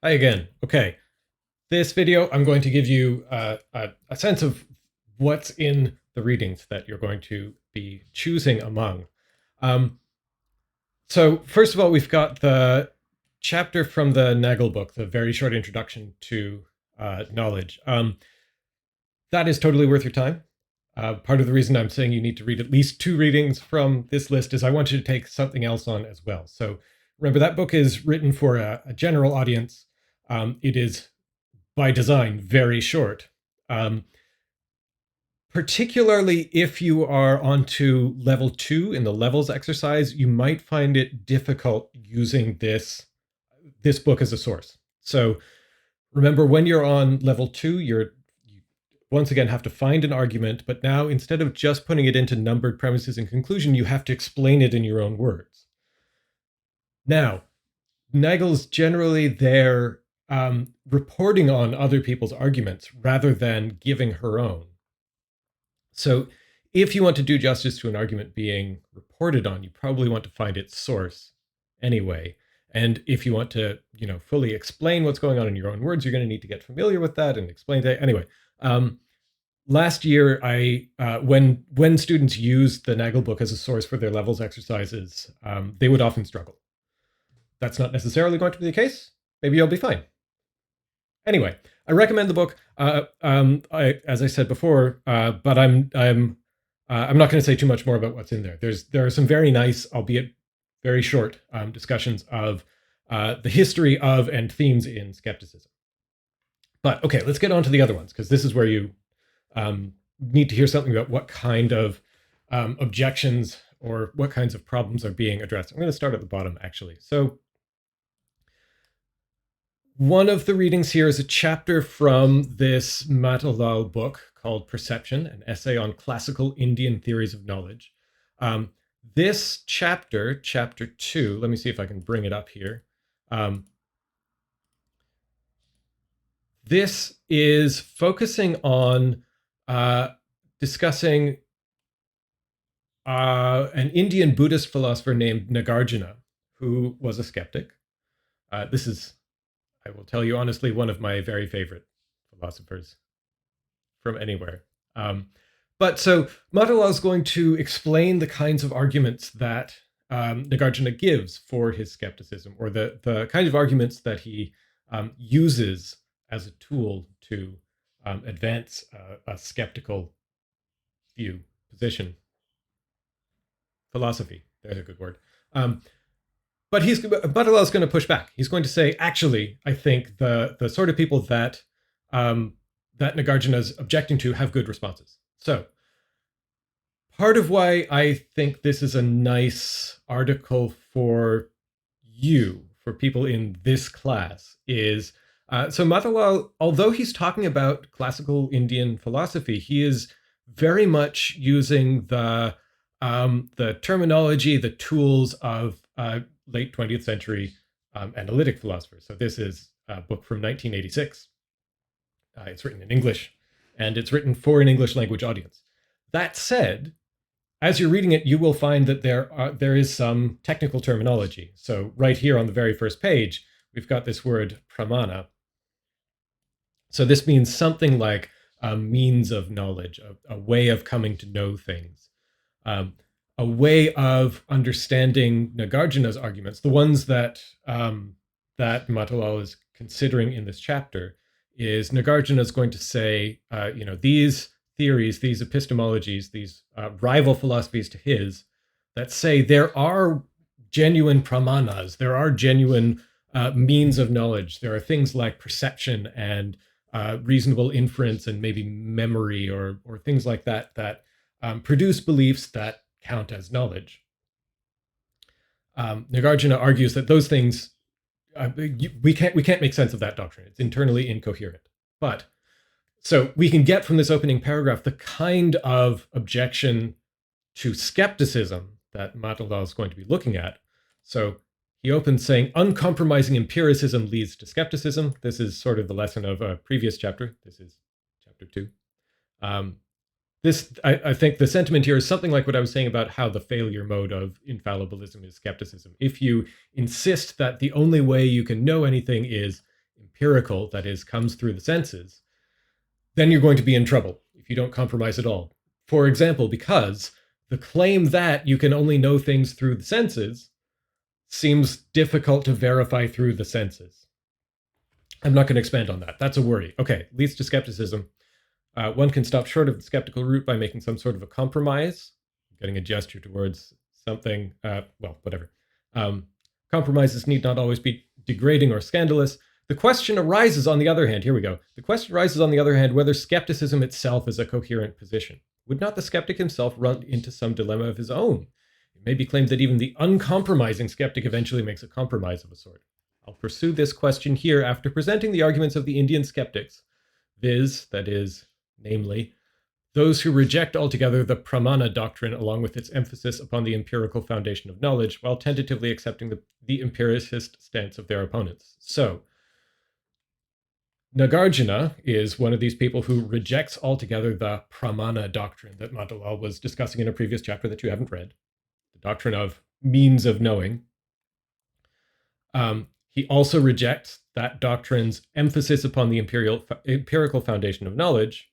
Hi again. Okay, this video I'm going to give you a sense of what's in the readings that you're going to be choosing among. Um, so first of all, we've got the chapter from the Nagel book, the very short introduction to knowledge. That is totally worth your time. Part of the reason I'm saying you need to read at least 2 readings from this list is I want you to take something else on as well. So remember, that book is written for a general audience. It is by design very short. Um, Particularly if you are onto level 2 in the levels exercise, you might find it difficult using this book as a source. So remember, when you're on level 2, you once again have to find an argument, but now instead of just putting it into numbered premises and conclusion, you have to explain it in your own words. Now, Nagel's generally there reporting on other people's arguments rather than giving her own. So if you want to do justice to an argument being reported on, you probably want to find its source anyway. And if you want to, fully explain what's going on in your own words, you're going to need to get familiar with that and explain that. Anyway, last year, when students used the Nagel book as a source for their levels exercises, they would often struggle. That's not necessarily going to be the case. Maybe you'll be fine. Anyway, I recommend the book. As I said before, but I'm not going to say too much more about what's in there. There are some very nice, albeit very short, discussions of the history of and themes in skepticism. But okay, let's get on to the other ones, because this is where you need to hear something about what kind of objections or what kinds of problems are being addressed. I'm going to start at the bottom, actually. So one of the readings here is a chapter from this Matalal book called Perception, an essay on classical Indian theories of knowledge. This chapter, chapter 2, let me see if I can bring it up here. This is focusing on discussing an Indian Buddhist philosopher named Nagarjuna, who was a skeptic. This is, I will tell you honestly, one of my very favorite philosophers from anywhere. But so Matalal is going to explain the kinds of arguments that Nagarjuna gives for his skepticism, or the kind of arguments that he uses as a tool to advance a skeptical view, position, philosophy. There's a good word. But Matalal is going to push back. He's going to say, actually, I think the sort of people that that Nagarjuna is objecting to have good responses. So part of why I think this is a nice article for you, for people in this class, is so Matalal, although he's talking about classical Indian philosophy, he is very much using the terminology, the tools of late 20th century analytic philosophers. So this is a book from 1986. It's written in English, and it's written for an English language audience. That said, as you're reading it, you will find that there is some technical terminology. So right here on the very first page, we've got this word pramana. So this means something like a means of knowledge, a way of coming to know things, a way of understanding Nagarjuna's arguments, the ones that that Matalal is considering in this chapter. Is Nagarjuna is going to say, these theories, these epistemologies, these rival philosophies to his, that say there are genuine pramanas, there are genuine means of knowledge. There are things like perception and reasonable inference and maybe memory or things like that that produce beliefs that count as knowledge. Nagarjuna argues that those things, we can't make sense of that doctrine. It's internally incoherent. But so we can get from this opening paragraph the kind of objection to skepticism that Matalal is going to be looking at. So he opens saying, uncompromising empiricism leads to skepticism. This is sort of the lesson of a previous chapter. This is chapter 2. I think the sentiment here is something like what I was saying about how the failure mode of infallibilism is skepticism. If you insist that the only way you can know anything is empirical, that is, comes through the senses, then you're going to be in trouble if you don't compromise at all. For example, because the claim that you can only know things through the senses seems difficult to verify through the senses. I'm not going to expand on that. That's a worry. Okay, leads to skepticism. One can stop short of the skeptical route by making some sort of a compromise, getting a gesture towards something, well, whatever. Compromises need not always be degrading or scandalous. The question arises, on the other hand, here we go. The question arises, on the other hand, whether skepticism itself is a coherent position. Would not the skeptic himself run into some dilemma of his own? It may be claimed that even the uncompromising skeptic eventually makes a compromise of a sort. I'll pursue this question here after presenting the arguments of the Indian skeptics, viz., that is, namely, those who reject altogether the pramana doctrine along with its emphasis upon the empirical foundation of knowledge, while tentatively accepting the empiricist stance of their opponents. So, Nagarjuna is one of these people who rejects altogether the pramana doctrine that Matilal was discussing in a previous chapter that you haven't read, the doctrine of means of knowing. He also rejects that doctrine's emphasis upon the empirical foundation of knowledge,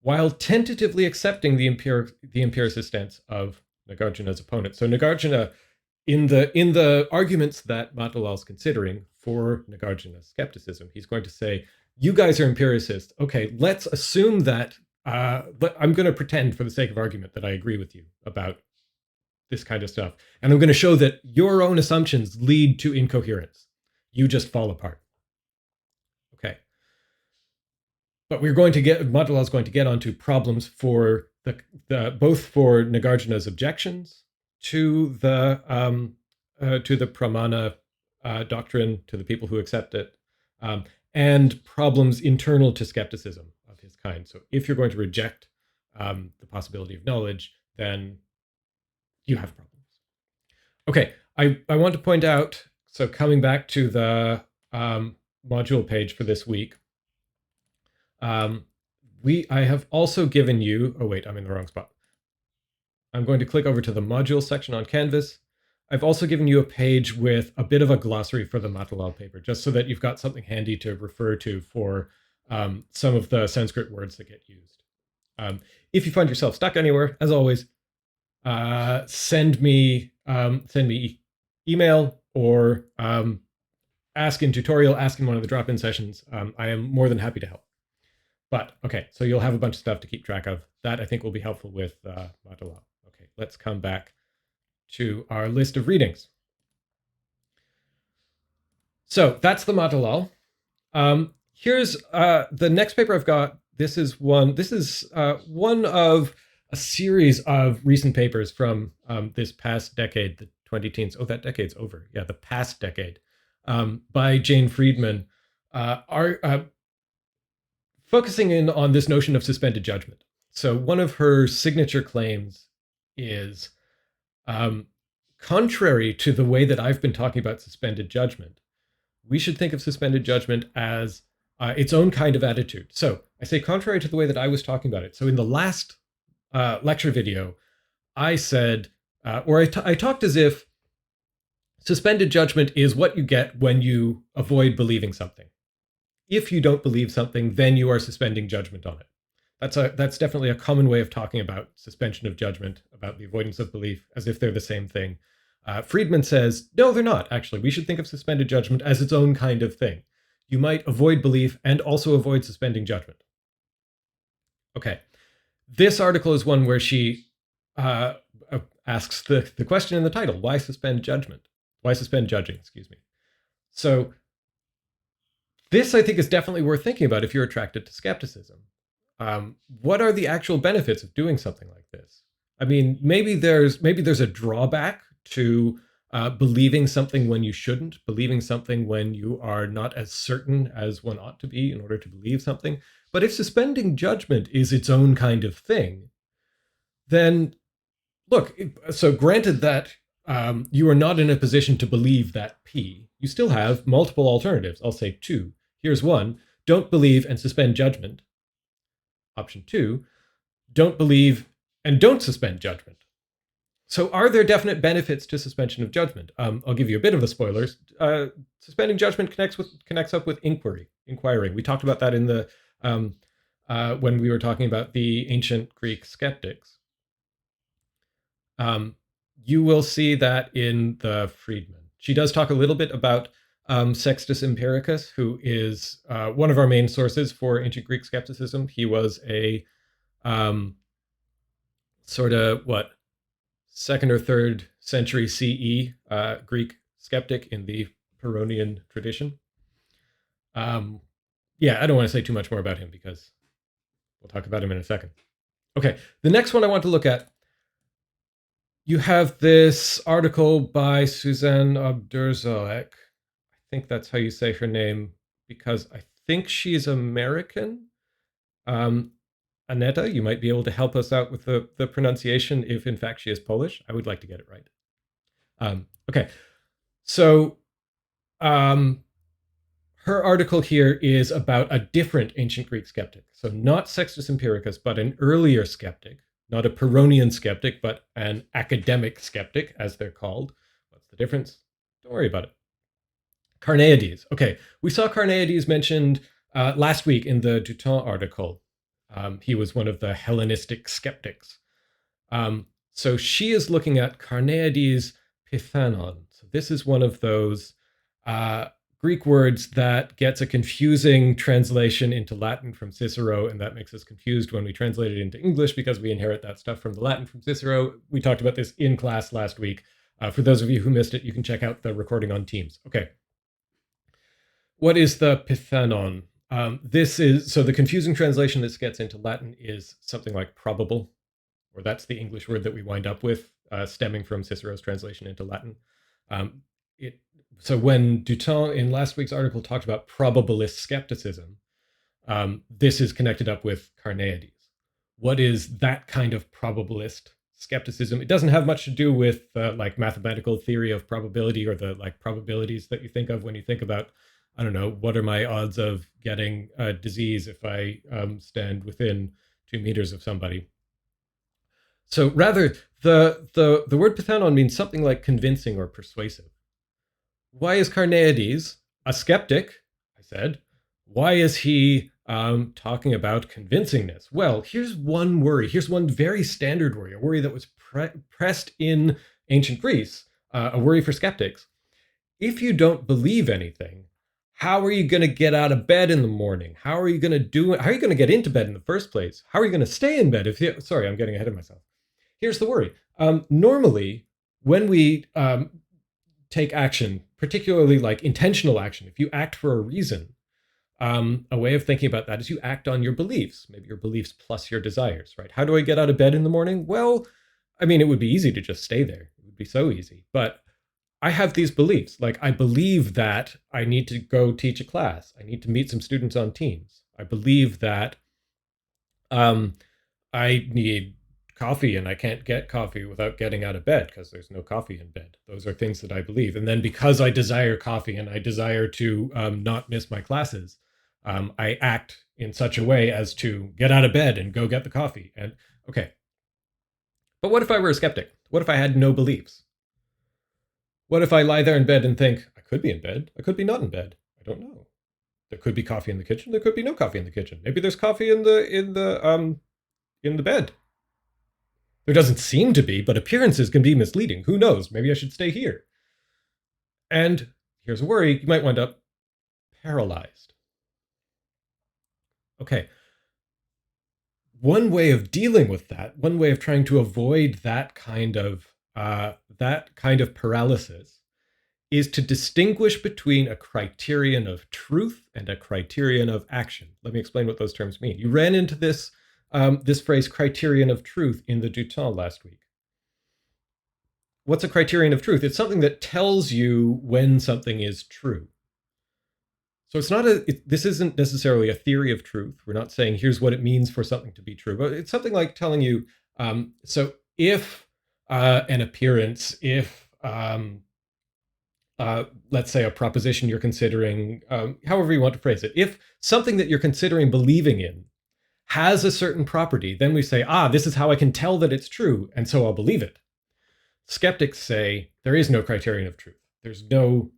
while tentatively accepting the empiricist stance of Nagarjuna's opponent. So Nagarjuna, in the arguments that Matilal's considering for Nagarjuna's skepticism, he's going to say, you guys are empiricists. Okay, let's assume that, I'm going to pretend for the sake of argument that I agree with you about this kind of stuff. And I'm going to show that your own assumptions lead to incoherence. You just fall apart. Okay. But Matilal's going to get onto problems for the both for Nagarjuna's objections to the pramana doctrine, to the people who accept it, and problems internal to skepticism of his kind. So if you're going to reject the possibility of knowledge, then you have problems. Okay, I want to point out, so coming back to the module page for this week, I have also given you, oh wait, I'm in the wrong spot. I'm going to click over to the module section on Canvas. I've also given you a page with a bit of a glossary for the Matilal paper, just so that you've got something handy to refer to for some of the Sanskrit words that get used. If you find yourself stuck anywhere, as always, send me email or ask in tutorial, ask in one of the drop-in sessions. I am more than happy to help. But okay, so you'll have a bunch of stuff to keep track of. That I think will be helpful with Matilal. Okay, let's come back to our list of readings. So that's the Matilal. Here's the next paper I've got. This is one of a series of recent papers from this past decade, the 2010s. Oh, that decade's over. Yeah, the past decade, by Jane Friedman, focusing in on this notion of suspended judgment. So one of her signature claims is, contrary to the way that I've been talking about suspended judgment, we should think of suspended judgment as its own kind of attitude. So I say contrary to the way that I was talking about it. So in the last lecture video, I said, I talked as if suspended judgment is what you get when you avoid believing something. If you don't believe something, then you are suspending judgment on it. That's definitely a common way of talking about suspension of judgment, about the avoidance of belief, as if they're the same thing. Friedman says, no, they're not, actually. We should think of suspended judgment as its own kind of thing. You might avoid belief and also avoid suspending judgment. Okay. This article is one where she asks the question in the title, why suspend judgment? Why suspend judging, excuse me. So this, I think, is definitely worth thinking about if you're attracted to skepticism. What are the actual benefits of doing something like this? I mean, maybe there's a drawback to believing something when you shouldn't, believing something when you are not as certain as one ought to be in order to believe something. But if suspending judgment is its own kind of thing, then look, so granted that you are not in a position to believe that P, you still have multiple alternatives. I'll say two. Here's one: don't believe and suspend judgment. Option two: don't believe and don't suspend judgment. So, are there definite benefits to suspension of judgment? I'll give you a bit of a spoiler. Suspending judgment connects up with inquiring. We talked about that in the when we were talking about the ancient Greek skeptics. You will see that in the Freedman. She does talk a little bit about Sextus Empiricus, who is one of our main sources for ancient Greek skepticism. He was a sort of second or third century CE Greek skeptic in the Pyrrhonian tradition. Yeah, I don't want to say too much more about him because we'll talk about him in a second. Okay, the next one I want to look at, you have this article by Suzanne Abdurzoek. I think that's how you say her name because I think she's American. Aneta, you might be able to help us out with the pronunciation if in fact she is Polish. I would like to get it right. Okay, so her article here is about a different ancient Greek skeptic. So not Sextus Empiricus, but an earlier skeptic, not a Pyrrhonian skeptic, but an academic skeptic, as they're called. What's the difference? Don't worry about it. Carneades. Okay, we saw Carneades mentioned last week in the Dutton article. He was one of the Hellenistic skeptics. So she is looking at Carneades Pythanon. So this is one of those Greek words that gets a confusing translation into Latin from Cicero, and that makes us confused when we translate it into English because we inherit that stuff from the Latin from Cicero. We talked about this in class last week. For those of you who missed it, you can check out the recording on Teams. Okay. What is the Pythanon? This is, so the confusing translation this gets into Latin is something like probable, or that's the English word that we wind up with, stemming from Cicero's translation into Latin. So when Dutton in last week's article talked about probabilist skepticism, this is connected up with Carneades. What is that kind of probabilist skepticism? It doesn't have much to do with like mathematical theory of probability or the like probabilities that you think of when you think about, I don't know, what are my odds of getting a disease if I stand within 2 meters of somebody? So rather, the word Pythanon means something like convincing or persuasive. Why is Carneades a skeptic? I said. Why is he talking about convincingness? Well, here's one worry. Here's one very standard worry, a worry that was pressed in ancient Greece, a worry for skeptics. If you don't believe anything, how are you going to get out of bed in the morning? How are you going to do it? How are you going to get into bed in the first place? How are you going to stay in bed? Sorry, I'm getting ahead of myself. Here's the worry. Normally, when we take action, particularly like intentional action, if you act for a reason, a way of thinking about that is you act on your beliefs, maybe your beliefs plus your desires, right? How do I get out of bed in the morning? Well, I mean, it would be easy to just stay there. It would be so easy. But I have these beliefs. Like, I believe that I need to go teach a class. I need to meet some students on Teams. I believe that I need coffee and I can't get coffee without getting out of bed because there's no coffee in bed. Those are things that I believe. And then because I desire coffee and I desire to not miss my classes, I act in such a way as to get out of bed and go get the coffee. And okay. But what if I were a skeptic? What if I had no beliefs? What if I lie there in bed and think, I could be in bed, I could be not in bed, I don't know. There could be coffee in the kitchen, there could be no coffee in the kitchen. Maybe there's coffee in the bed. There doesn't seem to be, but appearances can be misleading. Who knows? Maybe I should stay here. And here's a worry, you might wind up paralyzed. Okay. One way of dealing with that, one way of trying to avoid that kind of paralysis is to distinguish between a criterion of truth and a criterion of action. Let me explain what those terms mean. You ran into this phrase criterion of truth in the Dutton last week. What's a criterion of truth? It's something that tells you when something is true. So this isn't necessarily a theory of truth. We're not saying here's what it means for something to be true, but it's something like telling you, so if an appearance, if let's say a proposition you're considering, however you want to phrase it, if something that you're considering believing in has a certain property, then we say, this is how I can tell that it's true, and so I'll believe it. Skeptics say there is no criterion of truth. There's no,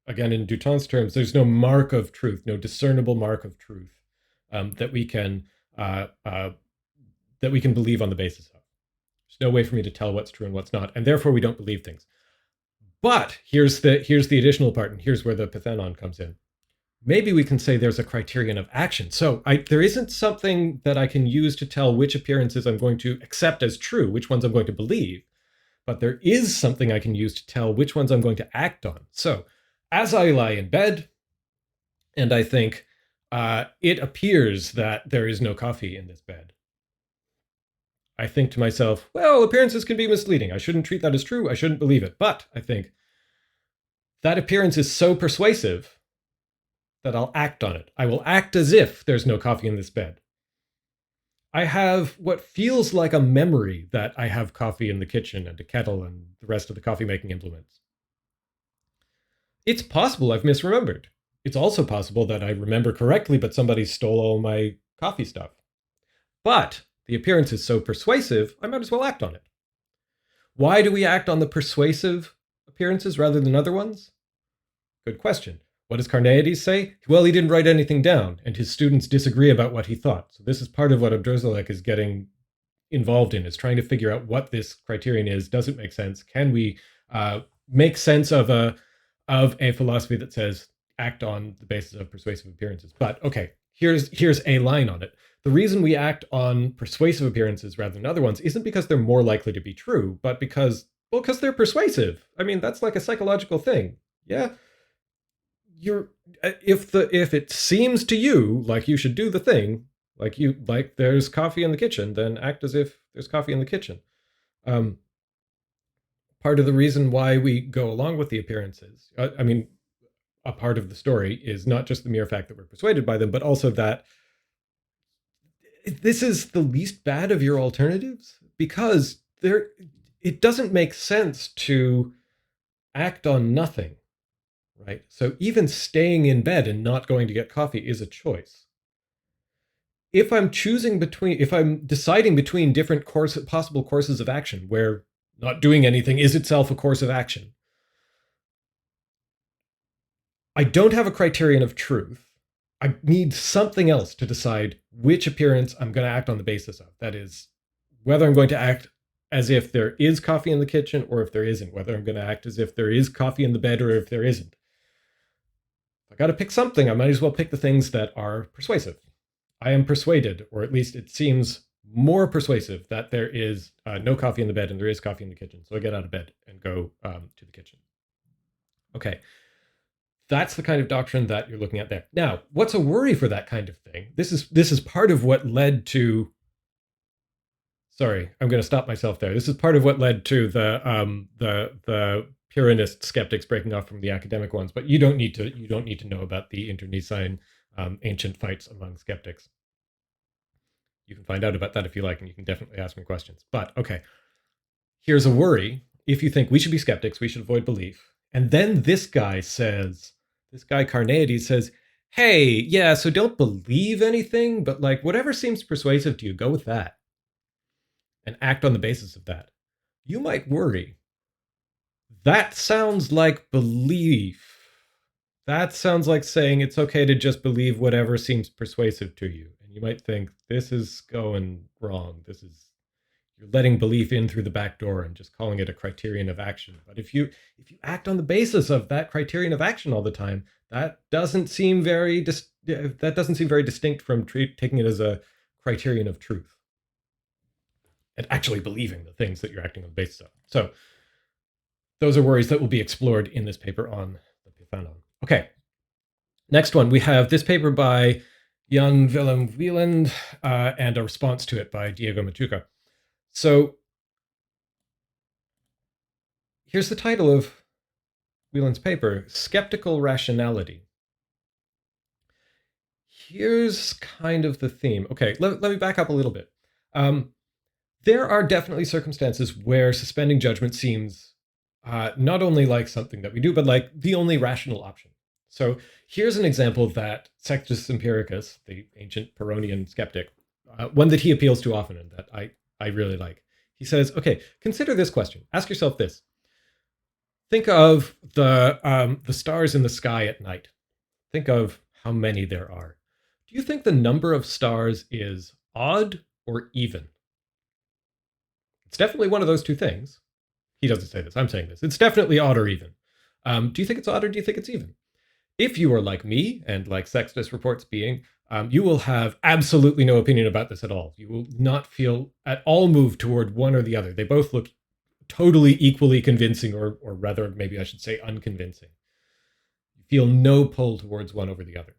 again, in Duton's terms, there's no mark of truth, no discernible mark of truth that we can believe on the basis of. There's no way for me to tell what's true and what's not, and therefore we don't believe things. But here's the additional part, and here's where the Pythanon comes in. Maybe we can say there's a criterion of action. So there isn't something that I can use to tell which appearances I'm going to accept as true, which ones I'm going to believe, but there is something I can use to tell which ones I'm going to act on. So as I lie in bed and I think, it appears that there is no coffee in this bed, I think to myself, well, appearances can be misleading. I shouldn't treat that as true. I shouldn't believe it. But I think that appearance is so persuasive that I'll act on it. I will act as if there's no coffee in this bed. I have what feels like a memory that I have coffee in the kitchen and a kettle and the rest of the coffee making implements. It's possible I've misremembered. It's also possible that I remember correctly, but somebody stole all my coffee stuff. But the appearance is so persuasive, I might as well act on it. Why do we act on the persuasive appearances rather than other ones? Good question. What does Carneades say? Well, he didn't write anything down, and his students disagree about what he thought. So this is part of what Abdurzelek is getting involved in, is trying to figure out what this criterion is. Does it make sense? Can we make sense of a philosophy that says act on the basis of persuasive appearances? But okay, here's a line on it. The reason we act on persuasive appearances rather than other ones isn't because they're more likely to be true, but because they're persuasive. I mean, that's like a psychological thing. Yeah. If it seems to you like you should do the thing, like there's coffee in the kitchen, then act as if there's coffee in the kitchen. Part of the reason why we go along with the appearances, I mean, a part of the story is not just the mere fact that we're persuaded by them, but also that this is the least bad of your alternatives, because it doesn't make sense to act on nothing. Right? So even staying in bed and not going to get coffee is a choice. If I'm deciding between different possible courses of action, where not doing anything is itself a course of action, I don't have a criterion of truth. I need something else to decide which appearance I'm going to act on the basis of. That is, whether I'm going to act as if there is coffee in the kitchen or if there isn't, whether I'm going to act as if there is coffee in the bed or if there isn't. I got to pick something. I might as well pick the things that are persuasive. I am persuaded, or at least it seems more persuasive, that there is no coffee in the bed and there is coffee in the kitchen. So I get out of bed and go to the kitchen. Okay. That's the kind of doctrine that you're looking at there. Now, what's a worry for that kind of thing? This is part of what led to. Sorry, I'm going to stop myself there. This is part of what led to the Pyrrhonist skeptics breaking off from the academic ones, but you don't need to know about the internecine ancient fights among skeptics. You can find out about that if you like, and you can definitely ask me questions. But okay, here's a worry. If you think we should be skeptics, we should avoid belief. And then this guy Carneades says, hey, yeah, so don't believe anything, but like whatever seems persuasive to you, go with that and act on the basis of that. You might worry. That sounds like belief. That sounds like saying it's okay to just believe whatever seems persuasive to you. And you might think, this is going wrong. You're letting belief in through the back door and just calling it a criterion of action. But if you act on the basis of that criterion of action all the time, that doesn't seem very distinct from taking it as a criterion of truth and actually believing the things that you're acting on the basis of. So those are worries that will be explored in this paper on the Pythanon. Okay. Next one, we have this paper by Jan Willem Wieland and a response to it by Diego Machuca. So here's the title of Wieland's paper, Skeptical Rationality. Here's kind of the theme. Okay, let me back up a little bit. There are definitely circumstances where suspending judgment seems not only like something that we do, but like the only rational option. So here's an example that Sextus Empiricus, the ancient Pyrrhonian skeptic, one that he appeals to often and that I really like. He says, okay, consider this question. Ask yourself this. Think of the stars in the sky at night. Think of how many there are. Do you think the number of stars is odd or even? It's definitely one of those two things. He doesn't say this. I'm saying this. It's definitely odd or even. Do you think it's odd or do you think it's even? If you are like me and like Sextus reports being, you will have absolutely no opinion about this at all. You will not feel at all moved toward one or the other. They both look totally equally convincing, or rather, maybe I should say unconvincing. You feel no pull towards one over the other.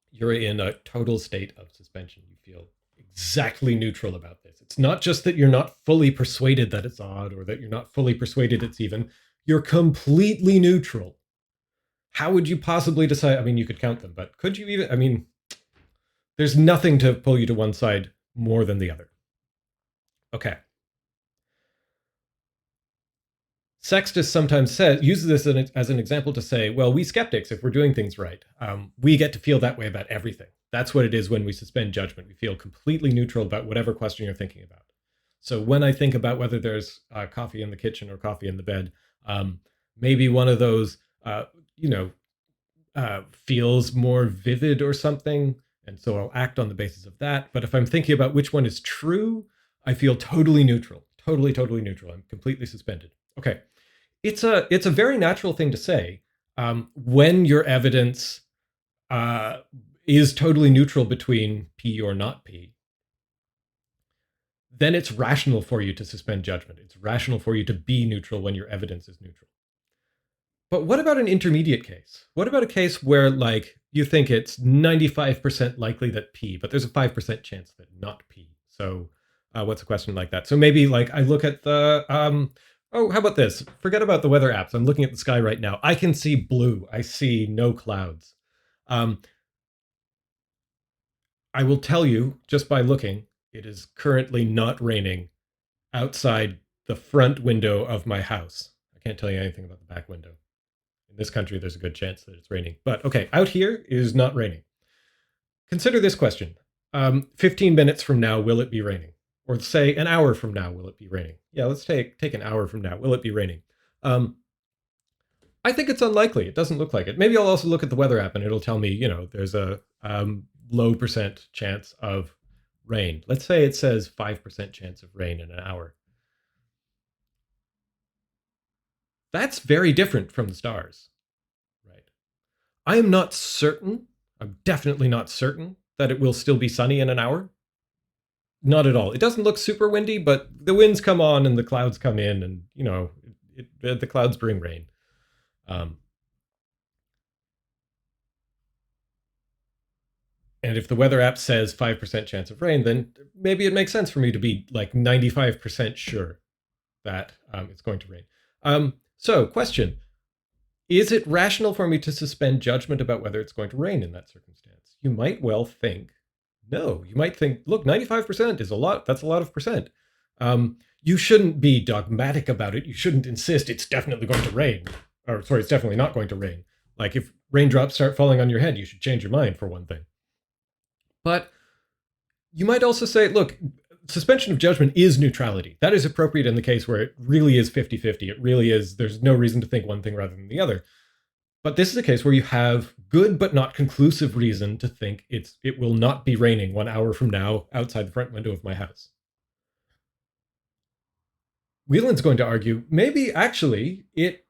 You're in a total state of suspension. You feel exactly neutral about this. It's not just that you're not fully persuaded that it's odd or that you're not fully persuaded it's even. You're completely neutral. How would you possibly decide? I mean, you could count them, but could you even? I mean, there's nothing to pull you to one side more than the other. Okay. Sextus sometimes uses this as an example to say, well, we skeptics, if we're doing things right, we get to feel that way about everything. That's what it is when we suspend judgment. We feel completely neutral about whatever question you're thinking about. So when I think about whether there's coffee in the kitchen or coffee in the bed, maybe one of those, feels more vivid or something. And so I'll act on the basis of that. But if I'm thinking about which one is true, I feel totally neutral, totally neutral. I'm completely suspended. Okay. It's a very natural thing to say when your evidence is totally neutral between P or not P. Then it's rational for you to suspend judgment. It's rational for you to be neutral when your evidence is neutral. But what about an intermediate case? What about a case where, like, you think it's 95% likely that P, but there's a 5% chance that not P? So what's a question like that? So maybe, like, I look at the, how about this? Forget about the weather apps. I'm looking at the sky right now. I can see blue. I see no clouds. I will tell you, just by looking, it is currently not raining outside the front window of my house. I can't tell you anything about the back window. In this country, there's a good chance that it's raining. But okay, out here it is not raining. Consider this question. 15 minutes from now, will it be raining? Or say an hour from now, will it be raining? Yeah, let's take an hour from now. Will it be raining? I think it's unlikely. It doesn't look like it. Maybe I'll also look at the weather app and it'll tell me, there's a low percent chance of rain. Let's say it says 5% chance of rain in an hour. That's very different from the stars, right? I am not certain, I'm definitely not certain that it will still be sunny in an hour. Not at all. It doesn't look super windy, but the winds come on and the clouds come in and, the clouds bring rain. And if the weather app says 5% chance of rain, then maybe it makes sense for me to be like 95% sure that it's going to rain. So, question. Is it rational for me to suspend judgment about whether it's going to rain in that circumstance? You might well think, no. You might think, look, 95% is a lot. That's a lot of percent. You shouldn't be dogmatic about it. You shouldn't insist it's definitely going to rain. Or, sorry, it's definitely not going to rain. Like, if raindrops start falling on your head, you should change your mind, for one thing. But you might also say, look, suspension of judgment is neutrality. That is appropriate in the case where it really is 50-50. It really is, there's no reason to think one thing rather than the other. But this is a case where you have good but not conclusive reason to think it will not be raining 1 hour from now outside the front window of my house. Wieland's going to argue, maybe actually it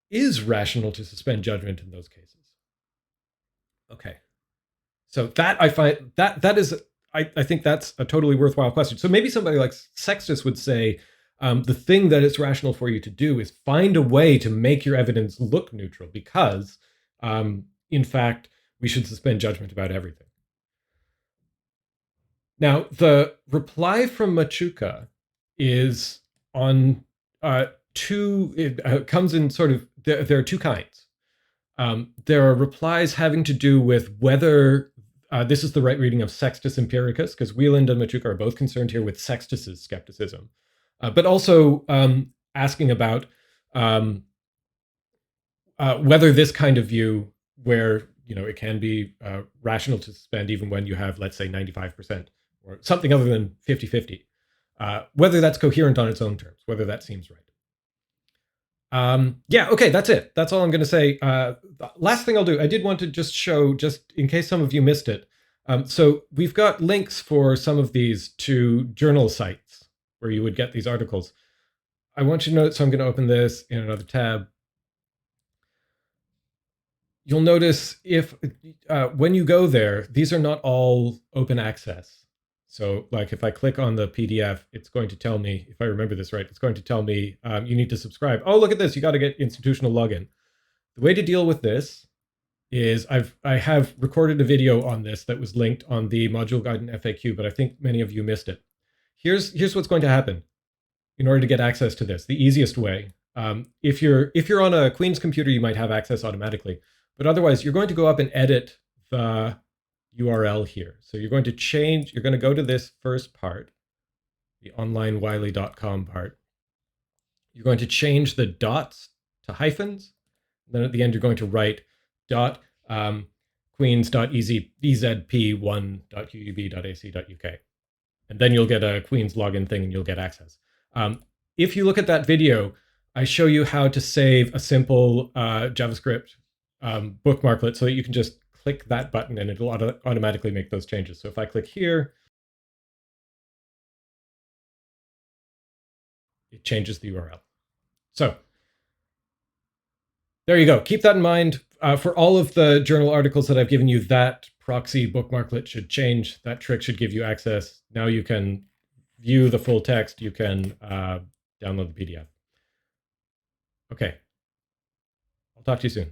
is rational to suspend judgment in those cases. Okay. So that I find that is I think that's a totally worthwhile question. So maybe somebody like Sextus would say, the thing that it's rational for you to do is find a way to make your evidence look neutral because, in fact, we should suspend judgment about everything. Now, the reply from Machuca is on it comes in sort of, there are two kinds. There are replies having to do with whether this is the right reading of Sextus Empiricus, because Wieland and Machuca are both concerned here with Sextus's skepticism, but also asking about whether this kind of view, where it can be rational to suspend even when you have, let's say, 95% or something other than 50-50, whether that's coherent on its own terms, whether that seems right. Yeah, okay, that's it. That's all I'm going to say. Last thing I'll do, I did want to just show, just in case some of you missed it. So we've got links for some of these to journal sites where you would get these articles. I want you to note, so I'm going to open this in another tab. You'll notice if when you go there, these are not all open access. So like if I click on the PDF, it's going to tell me, if I remember this right, it's going to tell me you need to subscribe. Oh, look at this, you got to get institutional login. The way to deal with this is I have recorded a video on this that was linked on the module guide and FAQ, but I think many of you missed it. Here's what's going to happen in order to get access to this. The easiest way, if you're on a Queen's computer, you might have access automatically, but otherwise you're going to go up and edit the URL here. So you're going to go to this first part, the onlinewiley.com part. You're going to change the dots to hyphens. Then at the end, you're going to write dot queens.ezp1.qub.ac.uk. And then you'll get a Queen's login thing and you'll get access. If you look at that video, I show you how to save a simple JavaScript bookmarklet so that you can just click that button and it'll automatically make those changes. So if I click here, it changes the URL. So there you go. Keep that in mind. For all of the journal articles that I've given you, that proxy bookmarklet should change. That trick should give you access. Now you can view the full text. You can download the PDF. Okay. I'll talk to you soon.